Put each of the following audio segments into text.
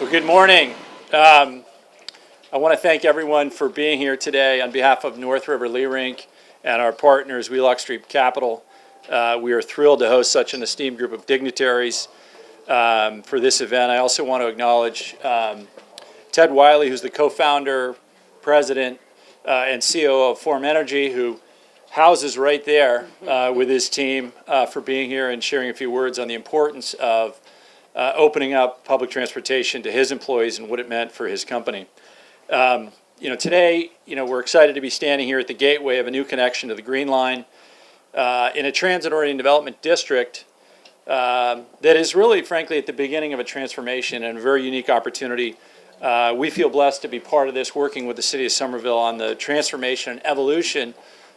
Well, good morning. I want to thank everyone for being here today on behalf of North River Lee Rink and our partners, Wheelock Street Capital. We are thrilled to host such an esteemed group of dignitaries for this event. I also want to acknowledge Ted Wiley, who's the co-founder, president, and COO of Form Energy, who houses right there with his team for being here and sharing a few words on the importance of opening up public transportation to his employees and what it meant for his company. Today, we're excited to be standing here at the gateway of a new connection to the Green Line in a transit-oriented development district that is really, frankly, at the beginning of a transformation and a very unique opportunity. We feel blessed to be part of this, working with the city of Somerville on the transformation and evolution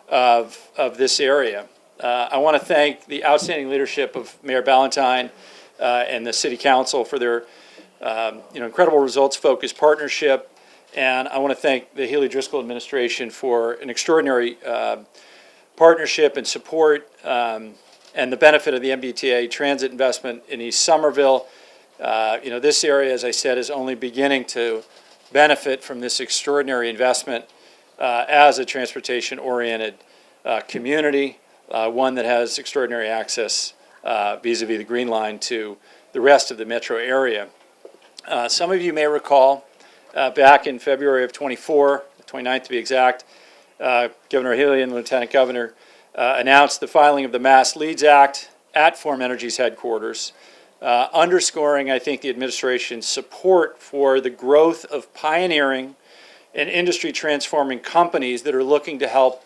of this area. I want to thank the outstanding leadership of Mayor Ballantyne and the City Council for their incredible results-focused partnership. And I want to thank the Healy Driscoll administration for an extraordinary partnership and support and the benefit of the MBTA transit investment in East Somerville. This area, as I said, is only beginning to benefit from this extraordinary investment as a transportation-oriented community, one that has extraordinary access vis-a-vis the Green Line to the rest of the metro area. Some of you may recall back in February of 24, 29th to be exact, Governor Healy and Lieutenant Governor announced the filing of the Mass Leads Act at Form Energy's headquarters, underscoring, I think, the administration's support for the growth of pioneering and industry-transforming companies that are looking to help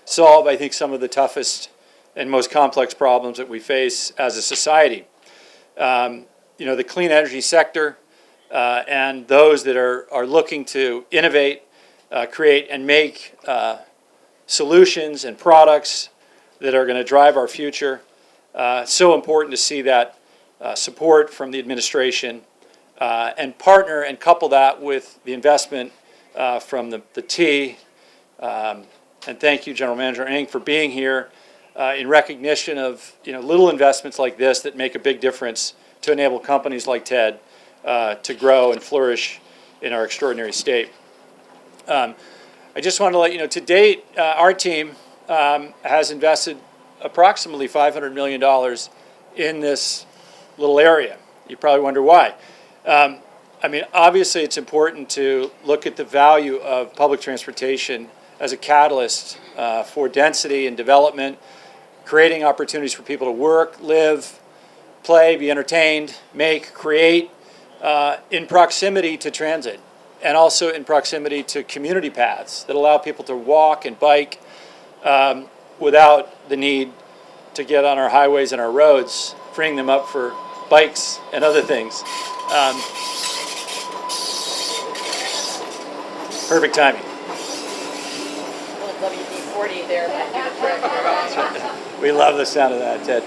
solve, I think, some of the toughest and most complex problems that we face as a society. The clean energy sector and those that are looking to innovate, create, and make solutions and products that are going to drive our future. So important to see that support from the administration and partner and couple that with the investment from the T. And thank you, General Manager Ng, for being here in recognition of little investments like this that make a big difference to enable companies like TED to grow and flourish in our extraordinary state. I just want to let you know, to date, our team has invested approximately $500 million in this little area. You probably wonder why. Obviously it's important to look at the value of public transportation as a catalyst for density and development, creating opportunities for people to work, live, play, be entertained, make, create in proximity to transit, and also in proximity to community paths that allow people to walk and bike without the need to get on our highways and our roads, freeing them up for bikes and other things. Perfect timing. WD-40 there might do the trick. We love the sound of that, Ted.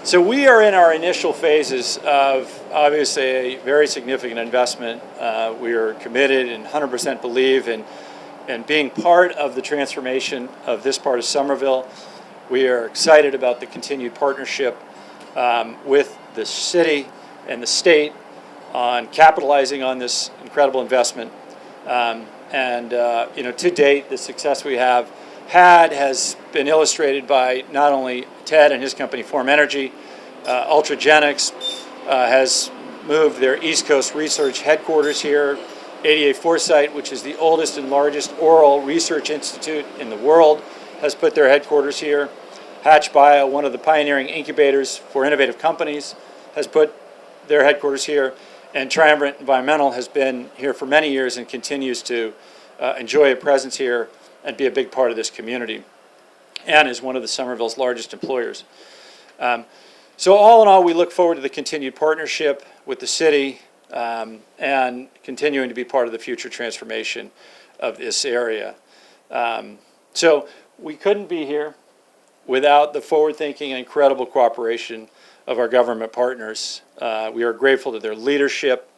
So we are in our initial phases of obviously a very significant investment. We are committed and 100% believe in being part of the transformation of this part of Somerville. We are excited about the continued partnership with the city and the state on capitalizing on this incredible investment. To date, the success we have had has been illustrated by not only Ted and his company, Form Energy. Ultragenics has moved their East Coast research headquarters here. ADA Foresight, which is the oldest and largest oral research institute in the world, has put their headquarters here. Hatch Bio, one of the pioneering incubators for innovative companies, has put their headquarters here. And Triumvirate Environmental has been here for many years and continues to enjoy a presence here and be a big part of this community, and is one of the Somerville's largest employers. So all in all, we look forward to the continued partnership with the city and continuing to be part of the future transformation of this area. So we couldn't be here without the forward-thinking and incredible cooperation of our government partners. We are grateful to their leadership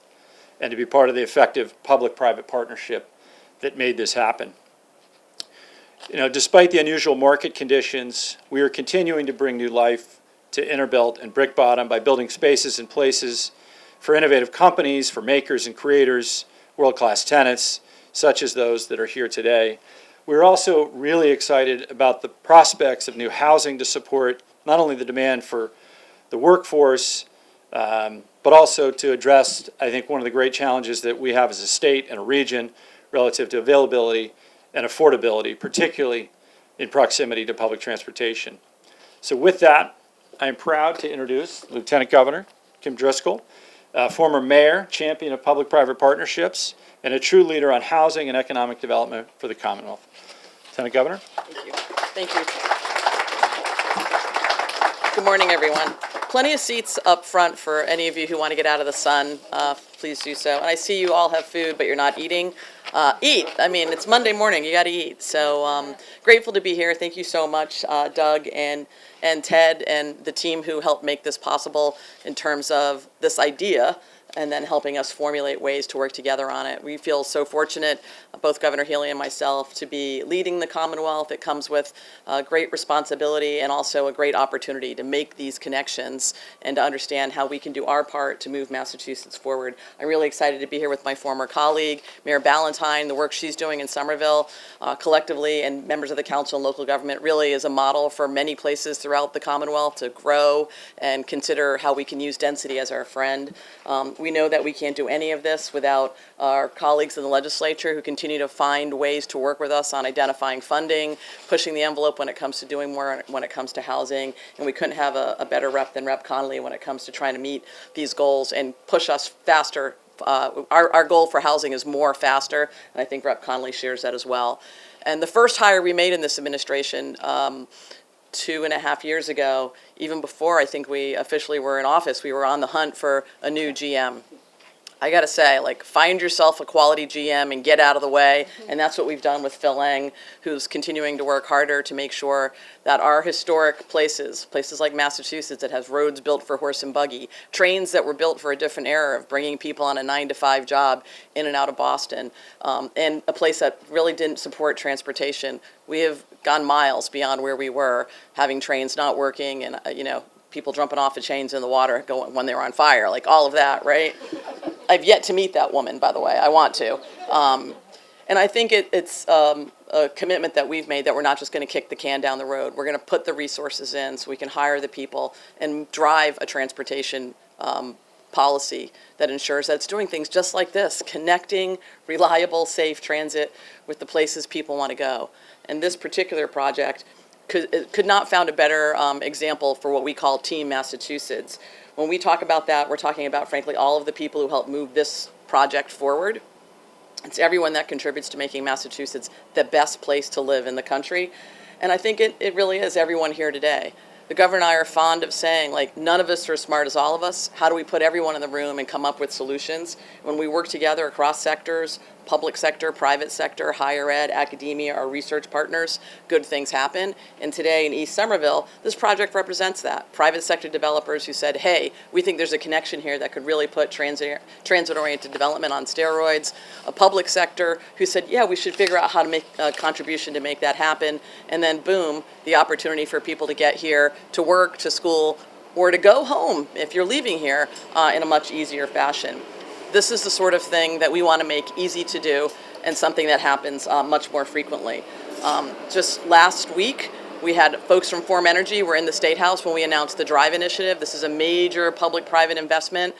and to be part of the effective public-private partnership that made this happen. Despite the unusual market conditions, we are continuing to bring new life to Innerbelt and Brick Bottom by building spaces and places for innovative companies, for makers and creators, world-class tenants, such as those that are here today. We're also really excited about the prospects of new housing to support not only the demand for the workforce, but also to address, I think, one of the great challenges that we have as a state and a region relative to availability and affordability, particularly in proximity to public transportation. So with that, I am proud to introduce Lieutenant Governor Kim Driscoll, former mayor, champion of public-private partnerships, and a true leader on housing and economic development for the Commonwealth. Lieutenant Governor. Thank you. Thank you. Good morning, everyone. Plenty of seats up front for any of you who want to get out of the sun. Please do so. And I see you all have food, but you're not eating. Eat. I mean, it's Monday morning. You got to eat. So grateful to be here. Thank you so much, Doug and Ted and the team who helped make this possible in terms of this idea and then helping us formulate ways to work together on it. We feel so fortunate, both Governor Healy and myself, to be leading the Commonwealth. It comes with great responsibility and also a great opportunity to make these connections and to understand how we can do our part to move Massachusetts forward. I'm really excited to be here with my former colleague, Mayor Ballantyne. The work she's doing in Somerville collectively and members of the council and local government really is a model for many places throughout the Commonwealth to grow and consider how we can use density as our friend. We know that we can't do any of this without our colleagues in the legislature who continue to find ways to work with us on identifying funding, pushing the envelope when it comes to doing more when it comes to housing, and we couldn't have a better rep than Rep. Connolly when it comes to trying to meet these goals and push us faster. Our goal for housing is more faster, and I think Rep. Connolly shares that as well. And the first hire we made in this administration 2.5 years ago, even before I think we officially were in office, we were on the hunt for a new GM. I got to say, like, find yourself a quality GM and get out of the way. And that's what we've done with Phil Lang, who's continuing to work harder to make sure that our historic places like Massachusetts that has roads built for horse and buggy, trains that were built for a different era of bringing people on a 9-to-5 job in and out of Boston, and a place that really didn't support transportation. We have gone miles beyond where we were, having trains not working and, people jumping off of chains in the water going when they were on fire, like all of that, right? I've yet to meet that woman, by the way. I want to. And I think it's a commitment that we've made that we're not just going to kick the can down the road. We're going to put the resources in so we can hire the people and drive a transportation policy that ensures that it's doing things just like this, connecting reliable, safe transit with the places people want to go. And this particular project could not found a better example for what we call Team Massachusetts. When we talk about that, we're talking about, frankly, all of the people who helped move this project forward. It's everyone that contributes to making Massachusetts the best place to live in the country. And I think it really is everyone here today. The governor and I are fond of saying, like, none of us are as smart as all of us. How do we put everyone in the room and come up with solutions? When we work together across sectors, public sector, private sector, higher ed, academia, our research partners, good things happen. And today in East Somerville, this project represents that. Private sector developers who said, hey, we think there's a connection here that could really put transit-oriented development on steroids. A public sector who said, yeah, we should figure out how to make a contribution to make that happen. And then boom, the opportunity for people to get here, to work, to school, or to go home if you're leaving here in a much easier fashion. This is the sort of thing that we want to make easy to do and something that happens much more frequently. Just last week, we had folks from Form Energy were in the State House when we announced the DRIVE initiative. This is a major public-private investment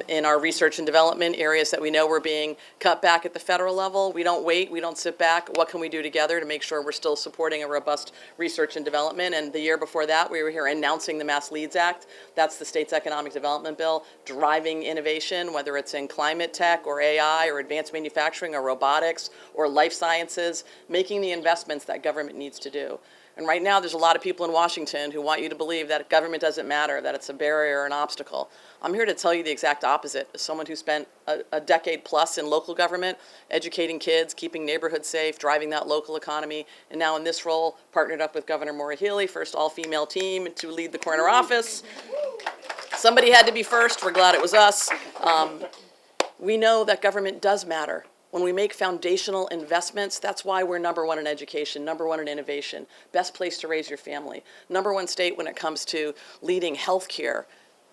in our research and development areas that we know were being cut back at the federal level. We don't wait. We don't sit back. What can we do together to make sure we're still supporting a robust research and development? And the year before that, we were here announcing the Mass Leads Act. That's the state's economic development bill, driving innovation, whether it's in climate tech or AI or advanced manufacturing or robotics or life sciences, making the investments that government needs to do. And right now, there's a lot of people in Washington who want you to believe that government doesn't matter, that it's a barrier or an obstacle. I'm here to tell you the exact opposite. As someone who spent a decade plus in local government, educating kids, keeping neighborhoods safe, driving that local economy, and now in this role, partnered up with Governor Maura Healey, first all-female team to lead the corner office. Somebody had to be first. We're glad it was us. We know that government does matter. When we make foundational investments, that's why we're #1 in education, #1 in innovation, best place to raise your family, #1 state when it comes to leading healthcare,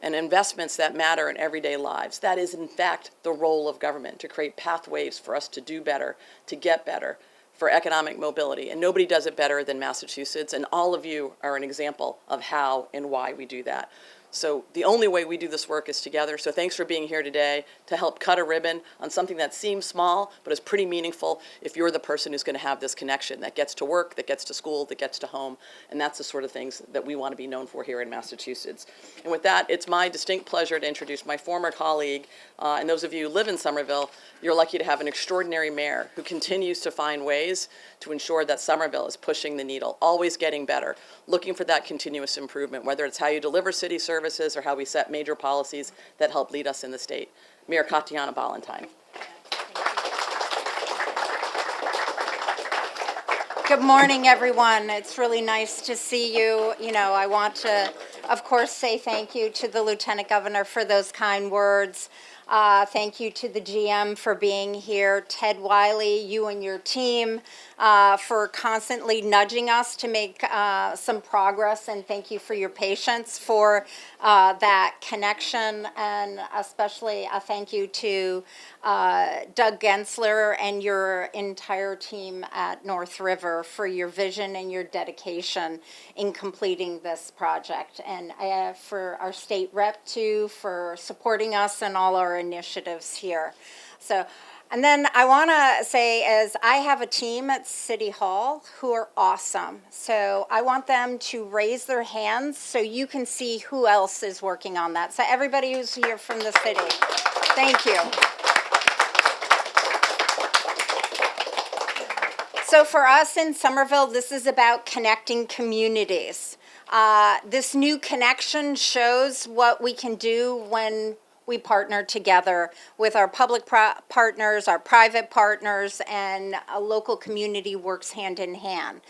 and investments that matter in everyday lives. That is, in fact, the role of government, to create pathways for us to do better, to get better, for economic mobility. And nobody does it better than Massachusetts, and all of you are an example of how and why we do that. So the only way we do this work is together. So thanks for being here today to help cut a ribbon on something that seems small, but is pretty meaningful if you're the person who's going to have this connection that gets to work, that gets to school, that gets to home. And that's the sort of things that we want to be known for here in Massachusetts. And with that, it's my distinct pleasure to introduce my former colleague, and those of you who live in Somerville, you're lucky to have an extraordinary mayor who continues to find ways to ensure that Somerville is pushing the needle, always getting better, looking for that continuous improvement, whether it's how you deliver city services or how we set major policies that help lead us in the state. Mayor Katiana Ballantyne. Good morning, everyone. It's really nice to see you. You know, I want to, of course, say thank you to the Lieutenant Governor for those kind words. Thank you to the GM for being here. Ted Wiley, you and your team for constantly nudging us to make some progress, and thank you for your patience for that connection, and especially a thank you to Doug Gensler and your entire team at North River for your vision and your dedication in completing this project, and for our state rep too for supporting us and all our initiatives here. So, and then I want to say is I have a team at City Hall who are awesome. So I want them to raise their hands so you can see who else is working on that. So everybody who's here from the city, thank you. So for us in Somerville, this is about connecting communities. This new connection shows what we can do when we partner together with our public partners, our private partners, and a local community works hand in hand.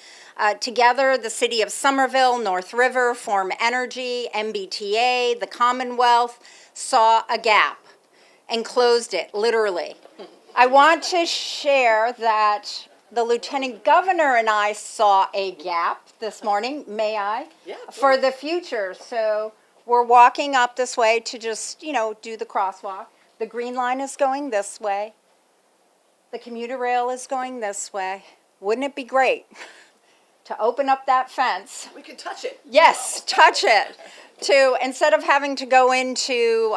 Together, the City of Somerville, North River, Form Energy, MBTA, the Commonwealth saw a gap and closed it, literally. I want to share that the Lieutenant Governor and I saw a gap this morning, may I? Yeah, for the future. So we're walking up this way to just, you know, do the crosswalk. The green line is going this way. The commuter rail is going this way. Wouldn't it be great to open up that fence? We can touch it. Yes, touch it. To, instead of having to go into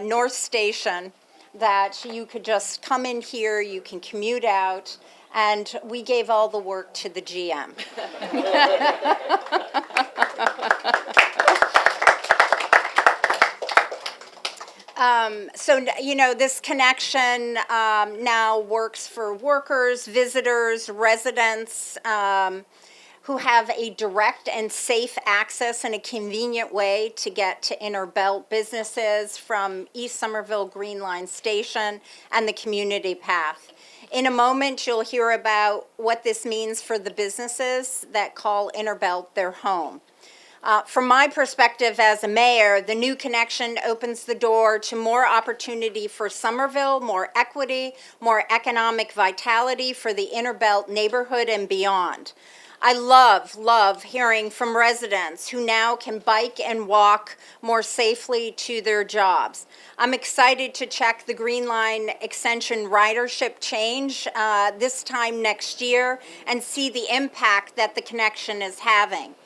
North Station, that you could just come in here, you can commute out, and we gave all the work to the GM. So, you know, this connection now works for workers, visitors, residents who have a direct and safe access and a convenient way to get to inner belt businesses from East Somerville Green Line Station and the community path. In a moment, you'll hear about what this means for the businesses that call inner belt their home. From my perspective as a mayor, the new connection opens the door to more opportunity for Somerville, more equity, more economic vitality for the inner belt neighborhood and beyond. I love hearing from residents who now can bike and walk more safely to their jobs. I'm excited to check the Green Line Extension ridership change this time next year and see the impact that the connection is having.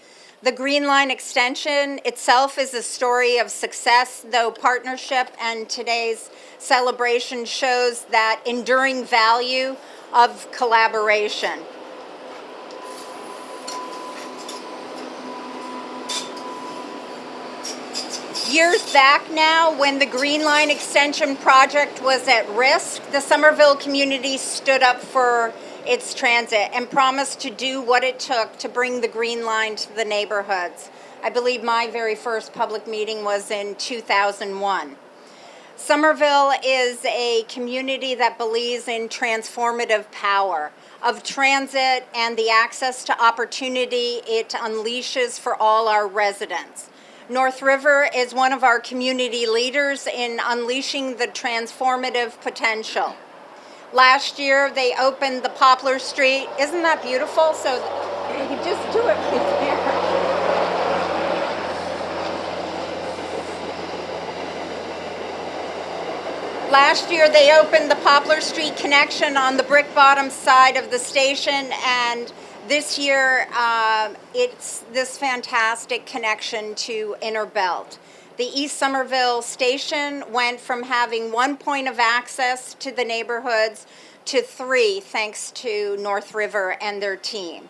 The Green Line Extension itself is a story of success, though partnership and today's celebration shows that enduring value of collaboration. Years back now, when the Green Line Extension project was at risk, the Somerville community stood up for its transit and promised to do what it took to bring the Green Line to the neighborhoods. I believe my very first public meeting was in 2001. Somerville is a community that believes in transformative power of transit and the access to opportunity it unleashes for all our residents. North River is one of our community leaders in unleashing the transformative potential. Last year, they opened the Poplar Street. Isn't that beautiful? So you can just do it right there. Last year, they opened the Poplar Street connection on the brick bottom side of the station, and this year, it's this fantastic connection to Inner Belt. The East Somerville station went from having one point of access to the neighborhoods to three, thanks to North River and their team.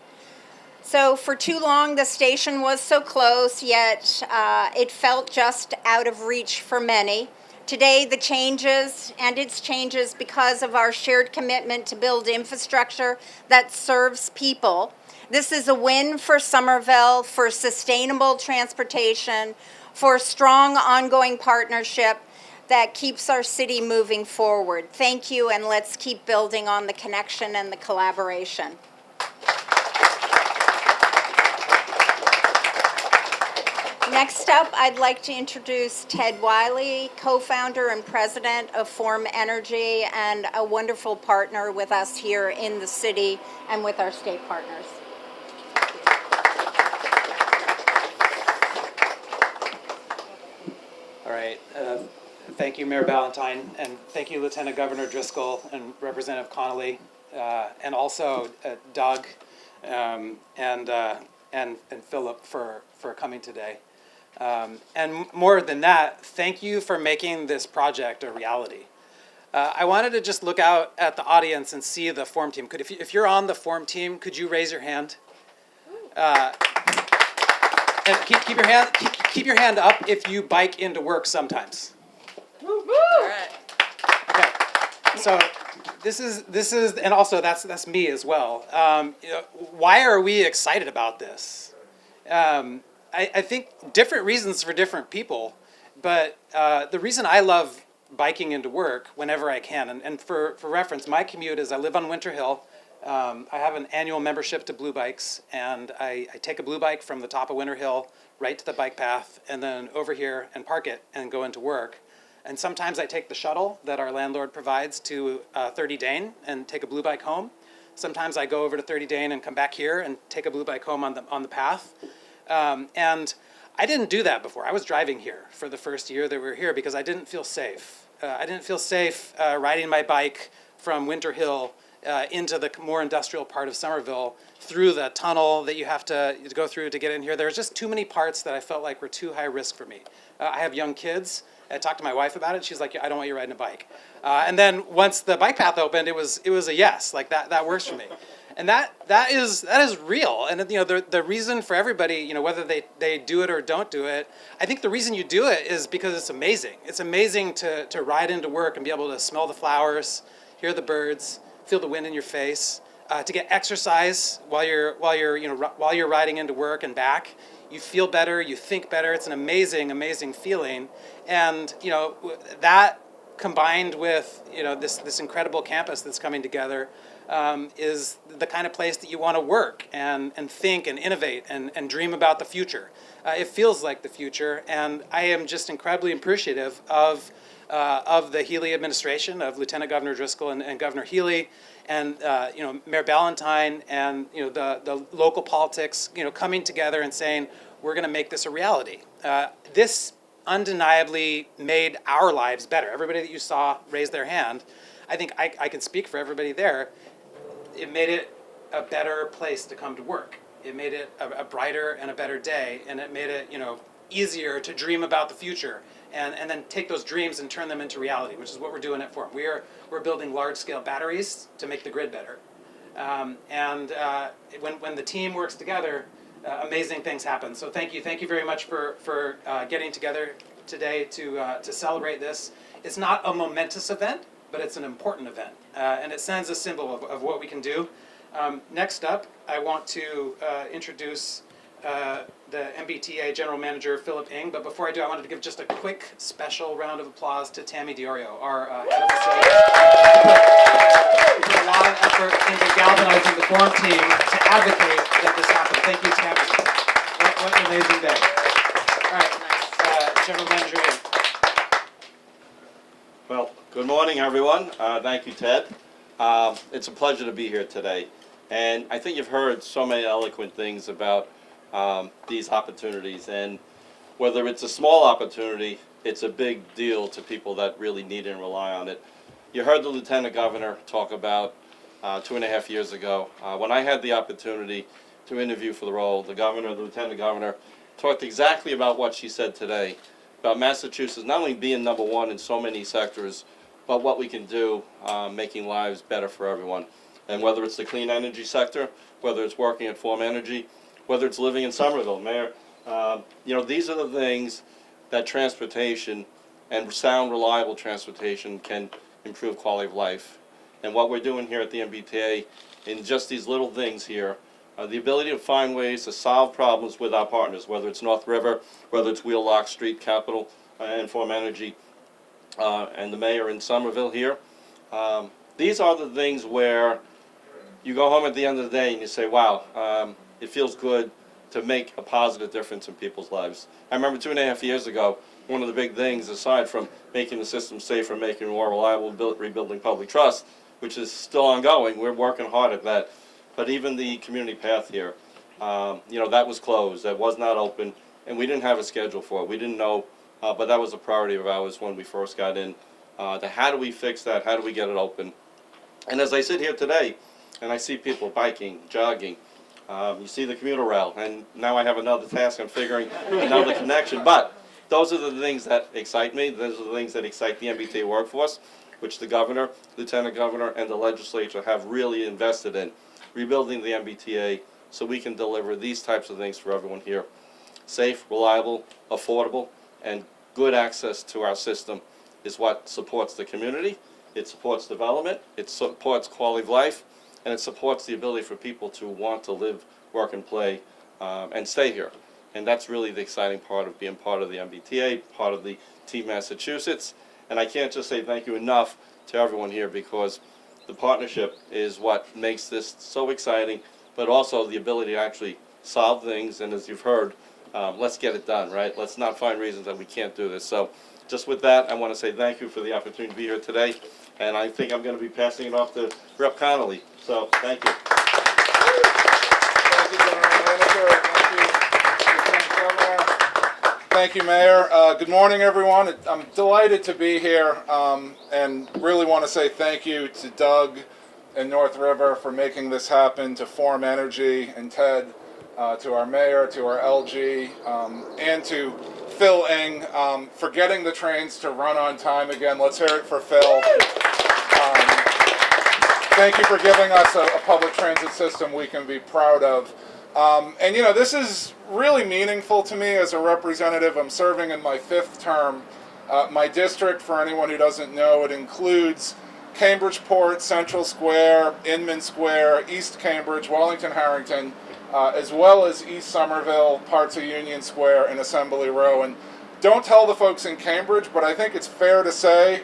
So for too long, the station was so close, yet it felt just out of reach for many. Today, the changes, and it's changes because of our shared commitment to build infrastructure that serves people. This is a win for Somerville, for sustainable transportation, for strong ongoing partnership that keeps our city moving forward. Thank you, and let's keep building on the connection and the collaboration. Next up, I'd like to introduce Ted Wiley, co-founder and president of Form Energy, and a wonderful partner with us here in the city and with our state partners. All right. Thank you, Mayor Ballantyne, and thank you, Lieutenant Governor Driscoll and Representative Connolly, and also Doug and Philip for coming today. And more than that, thank you for making this project a reality. I wanted to just look out at the audience and see the Form team. If you're on the Form team, could you raise your hand? And keep your hand up if you bike into work sometimes. All right. Okay. So this is, and also that's me as well. Why are we excited about this? I think different reasons for different people, but the reason I love biking into work whenever I can, and for reference, my commute is I live on Winter Hill. I have an annual membership to Blue Bikes, and I take a Blue Bike from the top of Winter Hill right to the bike path, and then over here and park it and go into work. And sometimes I take the shuttle that our landlord provides to 30 Dane and take a Blue Bike home. Sometimes I go over to 30 Dane and come back here and take a Blue Bike home on the path. And I didn't do that before. I was driving here for the first year that we were here because I didn't feel safe. I didn't feel safe riding my bike from Winter Hill into the more industrial part of Somerville through the tunnel that you have to go through to get in here. There was just too many parts that I felt like were too high risk for me. I have young kids. I talked to my wife about it. She's like, I don't want you riding a bike. And then once the bike path opened, it was a yes. Like that works for me. And that is real. And the reason for everybody, whether they do it or don't do it, I think the reason you do it is because it's amazing. It's amazing to ride into work and be able to smell the flowers, hear the birds, feel the wind in your face, to get exercise while you're riding into work and back. You feel better, you think better. It's an amazing feeling. And that combined with this incredible campus that's coming together is the kind of place that you want to work and think and innovate and dream about the future. It feels like the future, and I am just incredibly appreciative of the Healy administration, of Lieutenant Governor Driscoll and Governor Healy, and Mayor Ballantyne, and the local politics, coming together and saying we're going to make this a reality. This undeniably made our lives better. Everybody that you saw raise their hand. I think I can speak for everybody there. It made it a better place to come to work. It made it a brighter and a better day, and it made it easier to dream about the future and then take those dreams and turn them into reality, which is what we're doing at Form. We're building large-scale batteries to make the grid better. When the team works together, amazing things happen. So thank you very much for getting together today to celebrate this. It's not a momentous event, but it's an important event, and it sends a symbol of what we can do. Next up, I want to introduce the MBTA General Manager, Philip Ng, but before I do, I wanted to give just a quick special round of applause to Tammy Diorio, our head of facilities. She put a lot of effort into galvanizing the Form team to advocate that this happen. Thank you, Tammy. What an amazing day. All right, General Manager Ng. Well, good morning, everyone. Thank you, Ted. It's a pleasure to be here today. And I think you've heard so many eloquent things about these opportunities. And whether it's a small opportunity, it's a big deal to people that really need and rely on it. You heard the Lieutenant Governor talk about 2.5 years ago. When I had the opportunity to interview for the role, the governor, the lieutenant governor, talked exactly about what she said today, about Massachusetts not only being number one in so many sectors, but what we can do making lives better for everyone. And whether it's the clean energy sector, whether it's working at Form Energy, whether it's living in Somerville, Mayor, these are the things that transportation and sound, reliable transportation can improve quality of life. And what we're doing here at the MBTA in just these little things here, the ability to find ways to solve problems with our partners, whether it's North River, whether it's Wheelock Street Capital and Form Energy, and the mayor in Somerville here. These are the things where you go home at the end of the day and you say, wow, it feels good to make a positive difference in people's lives. I remember 2.5 years ago, one of the big things, aside from making the system safer, making it more reliable, rebuilding public trust, which is still ongoing, we're working hard at that. But even the community path here, that was closed, that was not open, and we didn't have a schedule for it. We didn't know, but that was a priority of ours when we first got in. How do we fix that? How do we get it open? And as I sit here today, and I see people biking, jogging, you see the commuter rail, and now I have another task on figuring another connection. But those are the things that excite me. Those are the things that excite the MBTA workforce, which the governor, lieutenant governor, and the legislature have really invested in rebuilding the MBTA so we can deliver these types of things for everyone here. Safe, reliable, affordable, and good access to our system is what supports the community. It supports development, it supports quality of life, and it supports the ability for people to want to live, work, and play, and stay here. And that's really the exciting part of being part of the MBTA, part of the Team Massachusetts. And I can't just say thank you enough to everyone here, because the partnership is what makes this so exciting, but also the ability to actually solve things. And as you've heard, let's get it done, right? Let's not find reasons that we can't do this. So just with that, I want to say thank you for the opportunity to be here today. And I think I'm going to be passing it off to Rep. Connolly. So thank you. Thank you, General Manager. Thank you, Lieutenant Governor. Thank you, Mayor. Good morning, everyone. I'm delighted to be here, and really want to say thank you to Doug and North River for making this happen, to Form Energy and Ted, to our mayor, to our LG, and to Phil Ing for getting the trains to run on time again. Let's hear it for Phil. Thank you for giving us a public transit system we can be proud of. And this is really meaningful to me as a representative. I'm serving in my 5th term. My district, for anyone who doesn't know, it includes Cambridgeport, Central Square, Inman Square, East Cambridge, Wellington, Harrington, as well as East Somerville, parts of Union Square, and Assembly Row. And don't tell the folks in Cambridge, but I think it's fair to say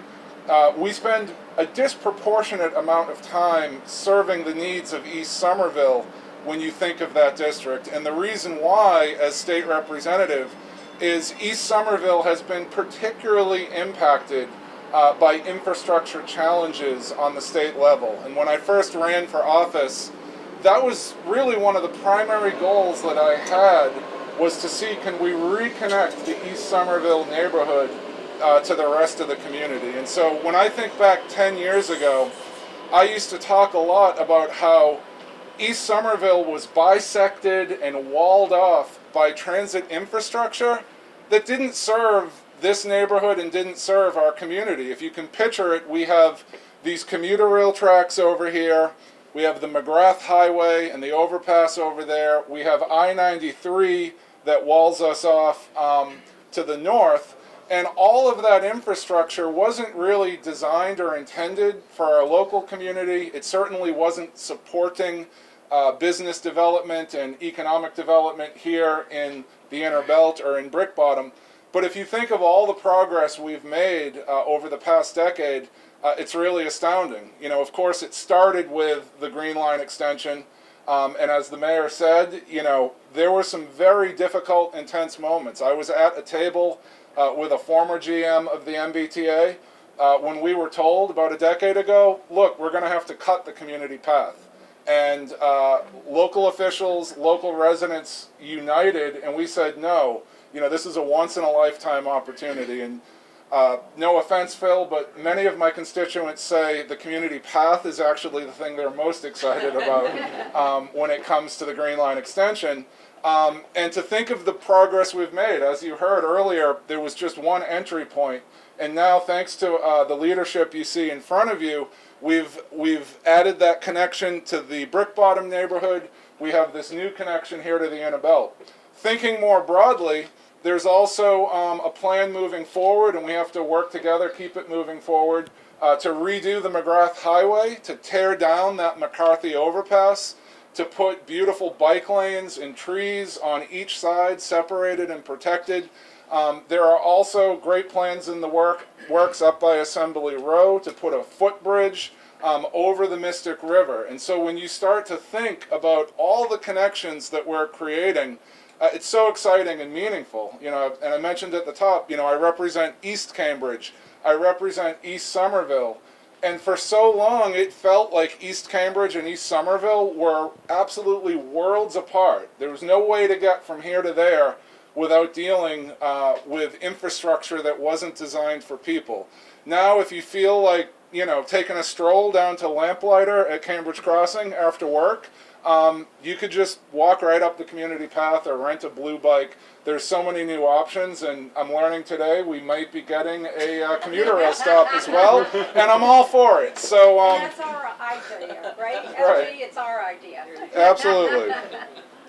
we spend a disproportionate amount of time serving the needs of East Somerville when you think of that district. And the reason why, as state representative, is East Somerville has been particularly impacted by infrastructure challenges on the state level. And when I first ran for office, that was really one of the primary goals that I had, was to see, can we reconnect the East Somerville neighborhood to the rest of the community. And so when I think back 10 years ago, I used to talk a lot about how East Somerville was bisected and walled off by transit infrastructure that didn't serve this neighborhood and didn't serve our community. If you can picture it, we have these commuter rail tracks over here, we have the McGrath Highway and the overpass over there, we have I-93 that walls us off to the north, and all of that infrastructure wasn't really designed or intended for our local community. It certainly wasn't supporting business development and economic development here in the Inner Belt or in Brick Bottom. But if you think of all the progress we've made over the past decade, it's really astounding. Of course, it started with the Green Line extension. And as the mayor said, there were some very difficult, intense moments. I was at a table with a former GM of the MBTA when we were told about a decade ago, look, we're going to have to cut the community path. And local officials, local residents united, and we said, no, This is a once-in-a-lifetime opportunity. And no offense, Phil, but many of my constituents say the community path is actually the thing they're most excited about when it comes to the Green Line extension. And to think of the progress we've made. As you heard earlier, there was just one entry point. And now, thanks to the leadership you see in front of you, we've added that connection to the Brick Bottom neighborhood. We have this new connection here to the Inner Belt. Thinking more broadly, there's also a plan moving forward, and we have to work together, keep it moving forward, to redo the McGrath Highway, to tear down that McCarthy overpass, to put beautiful bike lanes and trees on each side, separated and protected. There are also great plans in the works up by Assembly Row to put a footbridge over the Mystic River. And so when you start to think about all the connections that we're creating, it's so exciting and meaningful. And I mentioned at the top, I represent East Cambridge, I represent East Somerville, and for so long it felt like East Cambridge and East Somerville were absolutely worlds apart. There was no way to get from here to there without dealing with infrastructure that wasn't designed for people. Now, if you feel like, taking a stroll down to Lamplighter at Cambridge Crossing after work, you could just walk right up the community path or rent a blue bike. There's so many new options, and I'm learning today we might be getting a commuter rail stop as well, and I'm all for it. So That's our idea, right? Right. LG, it's our idea. Absolutely.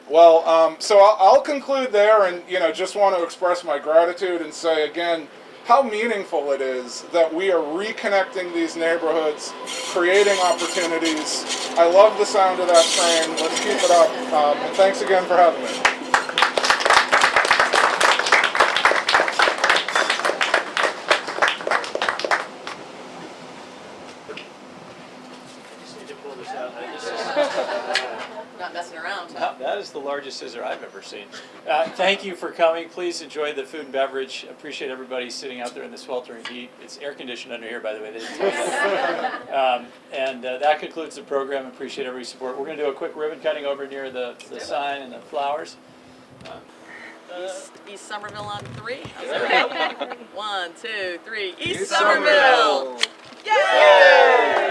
Well, so I'll conclude there, and just want to express my gratitude and say again how meaningful it is that we are reconnecting these neighborhoods, creating opportunities. I love the sound of that train. Let's keep it up. And thanks again for having me. Not messing around. That is the largest scissor I've ever seen. Thank you for coming. Please enjoy the food and beverage. Appreciate everybody sitting out there in the sweltering heat. It's air conditioned under here, by the way. They didn't tell you that. And that concludes the program. Appreciate everybody's support. We're going to do a quick ribbon cutting over near the sign and the flowers. East Somerville on 3. 1, 2, 3. East Somerville! Yay!